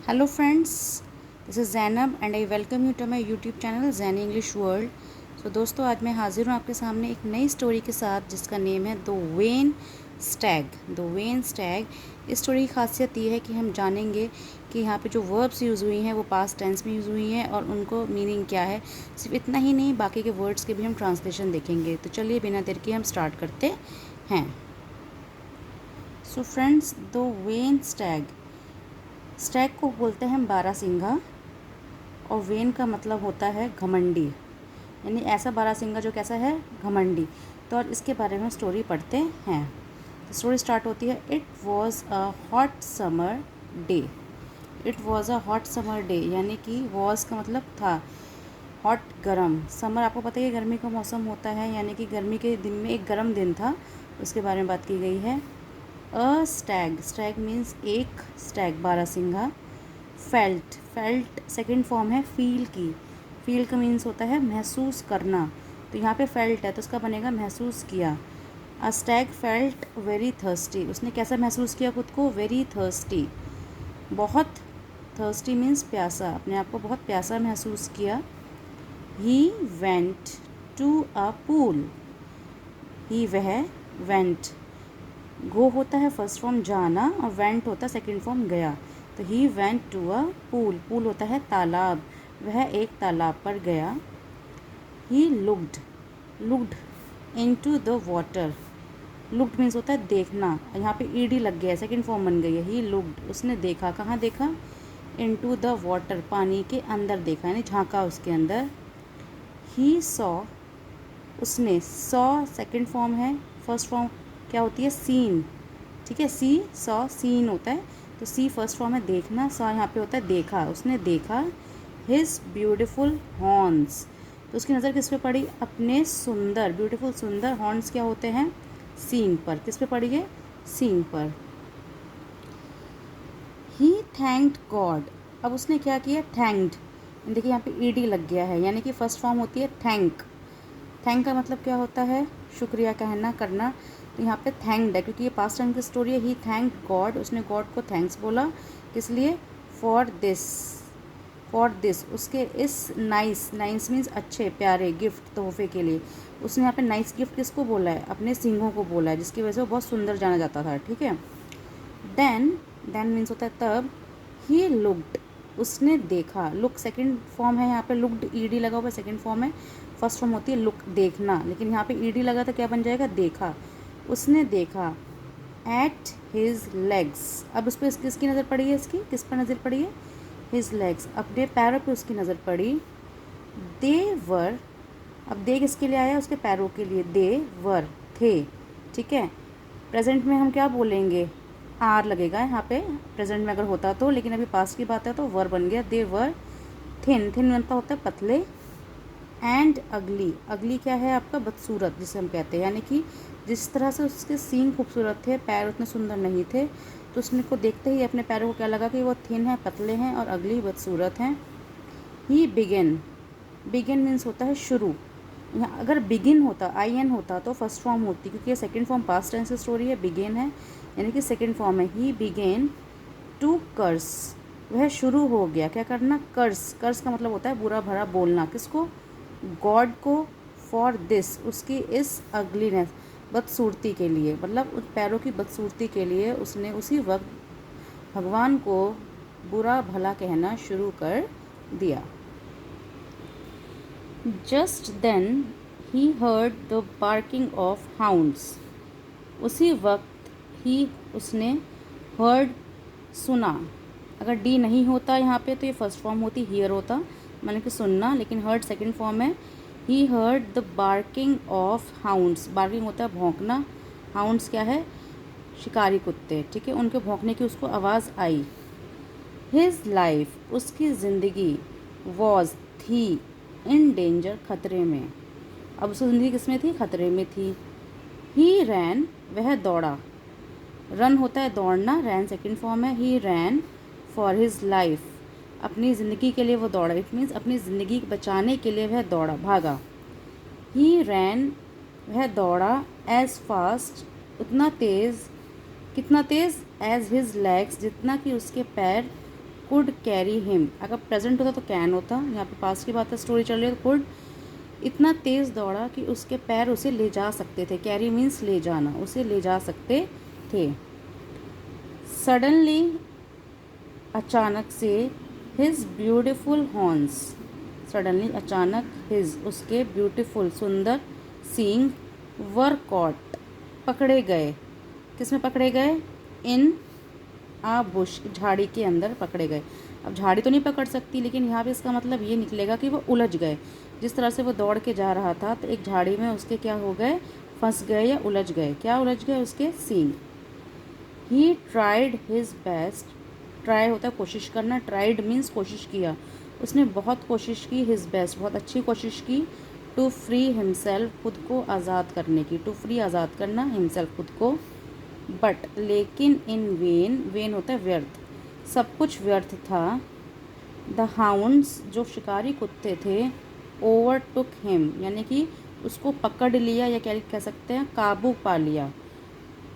Hello friends, this is Zainab and I welcome you to my YouTube channel Zain English World। तो दोस्तों आज मैं हाजिर हूँ आपके सामने एक नई स्टोरी के साथ जिसका नेम है the when Stag. The when Stag. इस स्टोरी की खासियत ये है कि हम जानेंगे कि यहाँ पे जो वर्ब्स यूज़ हुई हैं वो पास्ट टेंस में यूज़ हुई हैं और उनको मीनिंग क्या है। सिर्फ इतना ही नहीं, बाकी के वर्ड्स के भी हम ट्रांसलेशन देखेंगे। तो चलिए बिना देर के हम स्टार्ट करते हैं। So friends, the when Stag, Stag को बोलते हैं बारहसिंघा और वेन का मतलब होता है घमंडी, यानी ऐसा बारहसिंघा जो कैसा है, घमंडी। तो और इसके बारे में स्टोरी पढ़ते हैं। तो स्टोरी स्टार्ट होती है, it was a hot summer day. It was a hot summer day, यानी कि वॉज़ का मतलब था, हॉट गरम, समर आपको पता है गर्मी का मौसम होता है, यानी कि गर्मी के दिन में एक गर्म दिन था, उसके बारे में बात की गई है। अ स्टैग, स्टैग मीन्स एक स्टैग, बारहसिंघा। फेल्ट, फेल्ट सेकंड फॉर्म है फील की। फील का मीन्स होता है महसूस करना, तो यहाँ पे फेल्ट है तो उसका बनेगा महसूस किया। A stag felt very thirsty, उसने कैसा महसूस किया खुद को, वेरी थर्स्टी, बहुत। थर्स्टी मीन्स प्यासा, अपने आप को बहुत प्यासा महसूस किया। He went to a pool, he वह, वेंट, गो होता है फर्स्ट फॉर्म जाना और वेंट होता है सेकंड फॉर्म गया। तो he went to a pool, pool होता है तालाब, वह एक तालाब पर गया। He looked, looked into the water, looked means होता है देखना, यहाँ पे ईडी लग गया है, सेकंड फॉर्म बन गई है। ही लुक्ड, उसने देखा, कहाँ देखा, इनटू द वाटर, पानी के अंदर देखा, यानी झांका उसके अंदर। ही सॉ, उसने, सॉ सेकंड फॉर्म है, फर्स्ट फॉर्म क्या होती है, सीन, ठीक है। सी सॉ सीन होता है, तो सी फर्स्ट फॉर्म है देखना, सॉ यहाँ पे होता है देखा, उसने देखा। हिज ब्यूटिफुल हॉर्न्स, तो उसकी नज़र किस पे पड़ी, अपने सुंदर, ब्यूटीफुल सुंदर, हॉर्न्स क्या होते हैं, सीन पर, किस पे पड़ी है, सीन पर। ही थैंक्ड गॉड, अब उसने क्या किया, थैंक्ड, देखिए यहाँ पे ईडी लग गया है, यानी कि फर्स्ट फॉर्म होती है थैंक। थैंक का मतलब क्या होता है, शुक्रिया कहना, करना। तो यहाँ पे थैंक्ड है क्योंकि ये पास्ट टाइम की स्टोरी है। ही थैंक गॉड, उसने गॉड को थैंक्स बोला, किस लिए, फॉर दिस, फॉर दिस, उसके इस नाइस, नाइस मीन्स अच्छे प्यारे गिफ्ट, तोहफे के लिए। उसने यहाँ पे नाइस गिफ्ट किसको बोला है, अपने सिंघों को बोला है, जिसकी वजह से वो बहुत सुंदर जाना जाता था, ठीक है। देन, देन मीन्स होता है तब। ही लुक्ड, उसने देखा, लुक सेकंड फॉर्म है, यहाँ पे लुक्ड ईडी लगा हुआ है, सेकंड फॉर्म है, फर्स्ट फॉर्म होती है लुक देखना, लेकिन यहाँ पे ईडी लगा तो क्या बन जाएगा, देखा, उसने देखा। एट हिज लेग्स, अब उस पर किसकी नज़र पड़ी है, इसकी किस पर नज़र पड़ी है, हिज लेग्स, अपने पैरों पे उसकी नज़र पड़ी। दे वर, अब दे किसके लिए आया, उसके पैरों के लिए, दे वर, थे, ठीक है। प्रेजेंट में हम क्या बोलेंगे, आर लगेगा यहाँ पे, प्रेजेंट में अगर होता तो, लेकिन अभी पास्ट की बात है तो वर बन गया। दे वर थिन, थिन बनता होता है पतले। एंड अगली, अगली क्या है आपका, बदसूरत जिसे हम कहते हैं, यानी कि जिस तरह से उसके सींग खूबसूरत थे, पैर उतने सुंदर नहीं थे, तो उसने को देखते ही अपने पैरों को क्या लगा कि वो थिन है, पतले हैं और अगली बदसूरत हैं। ही बिगिन, बिगिन मीन्स होता है शुरू, यहाँ अगर बिगिन होता, आई एन होता तो फर्स्ट फॉर्म होती, क्योंकि ये सेकंड फॉर्म पास्ट टेंस की स्टोरी है, बिगिन है, यानी कि सेकंड फॉर्म है। ही बिगेन टू कर्स, वह शुरू हो गया क्या करना, कर्स, कर्स का मतलब होता है बुरा भरा बोलना, किसको, गॉड को। फॉर दिस, उसकी इस अगलीनेस, बदसूरती के लिए, मतलब उन पैरों की बदसूरती के लिए उसने उसी वक्त भगवान को बुरा भला कहना शुरू कर दिया। Just then he heard the barking of hounds, उसी वक्त ही, उसने, हर्ड, सुना, अगर डी नहीं होता यहाँ पे तो ये फर्स्ट फॉर्म होती, हियर होता, मैंने कि सुनना, लेकिन हर्ड सेकंड फॉर्म है। ही heard the barking of hounds, barking होता है भौंकना, हाउंड्स क्या है, शिकारी कुत्ते, ठीक है, उनके भौंकने की उसको आवाज़ आई। हिज लाइफ, उसकी ज़िंदगी, वॉज, थी, इन डेंजर, खतरे में, अब उसकी ज़िंदगी किसमें थी, खतरे में थी। ही रैन, वह दौड़ा, रन होता है दौड़ना, रैन सेकंड फॉर्म है। ही रैन फॉर हिज लाइफ, अपनी ज़िंदगी के लिए वो दौड़ा, इट मीन्स अपनी ज़िंदगी बचाने के लिए वह दौड़ा, भागा। ही रैन, वह दौड़ा, एज फास्ट, उतना तेज़, कितना तेज़, एज हिज लेग्स, जितना कि उसके पैर, कुड कैरी हिम। अगर प्रेजेंट होता तो कैन होता, यहाँ पे पास्ट की बात है, स्टोरी चल रही है। तो कुड इतना तेज़ दौड़ा कि उसके पैर उसे ले जा सकते थे। कैरी मीन्स ले जाना, उसे ले जा सकते थे। सडनली अचानक से, हिज ब्यूटिफुल हॉर्न्स, सडनली अचानक, हिज उसके, ब्यूटिफुल सुंदर, सींग, वर कॉट पकड़े गए। किस में पकड़े गए? इन आ बुश, झाड़ी के अंदर पकड़े गए। अब झाड़ी तो नहीं पकड़ सकती, लेकिन यहाँ पे इसका मतलब ये निकलेगा कि वो उलझ गए। जिस तरह से वो दौड़ के जा रहा था तो एक झाड़ी में उसके क्या हो गए? फंस गए या उलझ गए। क्या उलझ गए? उसके सींग। He tried his best, try होता है कोशिश करना, ट्राइड मीन्स कोशिश किया। उसने बहुत कोशिश की, हिज बेस्ट बहुत अच्छी कोशिश की, टू फ्री हिमसेल्फ खुद को आज़ाद करने की, टू फ्री आज़ाद करना, हिमसेल्फ खुद को। बट लेकिन, इन वेन, वेन होता है व्यर्थ, सब कुछ व्यर्थ था। द हाउंड्स जो शिकारी कुत्ते थे, ओवर टुक हिम यानी कि उसको पकड़ लिया, या क्या कह सकते हैं काबू पा लिया।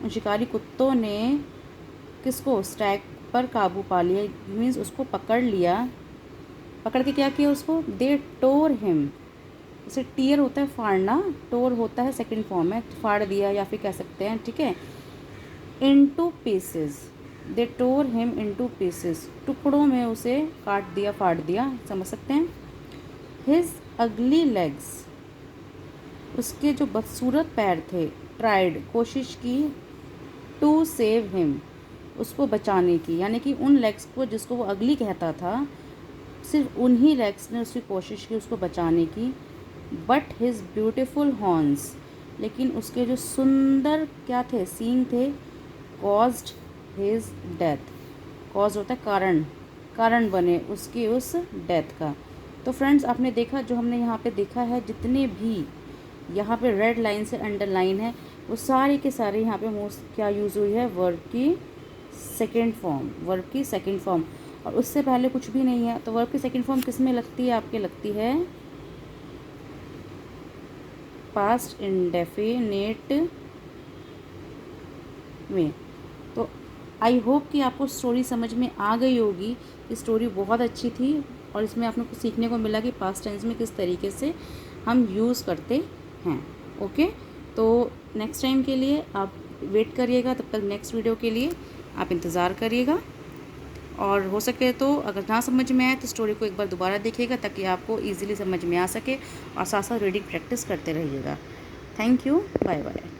उन शिकारी कुत्तों ने किसको? स्टैग पर काबू पा लिया, मीन्स उसको पकड़ लिया। पकड़ के क्या किया उसको? दे टोर हिम, जैसे टीयर होता है फाड़ना, टोर होता है सेकंड फॉर्म में, फाड़ दिया या फिर कह सकते हैं, ठीक है। इनटू पीसेस, दे टोर हिम इनटू पीसेस, टुकड़ों में उसे काट दिया, फाड़ दिया, समझ सकते हैं। हिज अगली लेग्स, उसके जो बदसूरत पैर थे, ट्राइड कोशिश की, टू सेव हिम उसको बचाने की, यानी कि उन लेग्स को जिसको वो अगली कहता था, सिर्फ उन्हीं लेग्स ने उसकी कोशिश की उसको बचाने की। बट हिज ब्यूटिफुल हॉर्न्स, लेकिन उसके जो सुंदर क्या थे? सींग थे। कॉज्ड हिज डेथ, कॉज होता है कारण, कारण बने उसकी उस डेथ का। तो फ्रेंड्स आपने देखा, जो हमने यहाँ पे देखा है, जितने भी यहाँ पे रेड लाइन से अंडरलाइन है, वो सारे के सारे यहाँ पे मोस्ट क्या यूज़ हुई है? वर्ब की सेकेंड फॉर्म, वर्ब की सेकेंड फॉर्म, और उससे पहले कुछ भी नहीं है। तो वर्ब की सेकेंड फॉर्म किस में लगती है? आपके लगती है पास्ट इंडेफिनिट में। तो आई होप कि आपको स्टोरी समझ में आ गई होगी। ये स्टोरी बहुत अच्छी थी और इसमें आपने कुछ सीखने को मिला कि पास्ट टेंस में किस तरीके से हम यूज़ करते हैं। ओके, तो नेक्स्ट टाइम के लिए आप वेट करिएगा, तब तक नेक्स्ट वीडियो के लिए आप इंतज़ार करिएगा। और हो सके तो अगर ना समझ में आए तो स्टोरी को एक बार दोबारा देखिएगा, ताकि आपको इजीली समझ में आ सके, और साथ साथ रीडिंग प्रैक्टिस करते रहिएगा। Thank you, bye bye.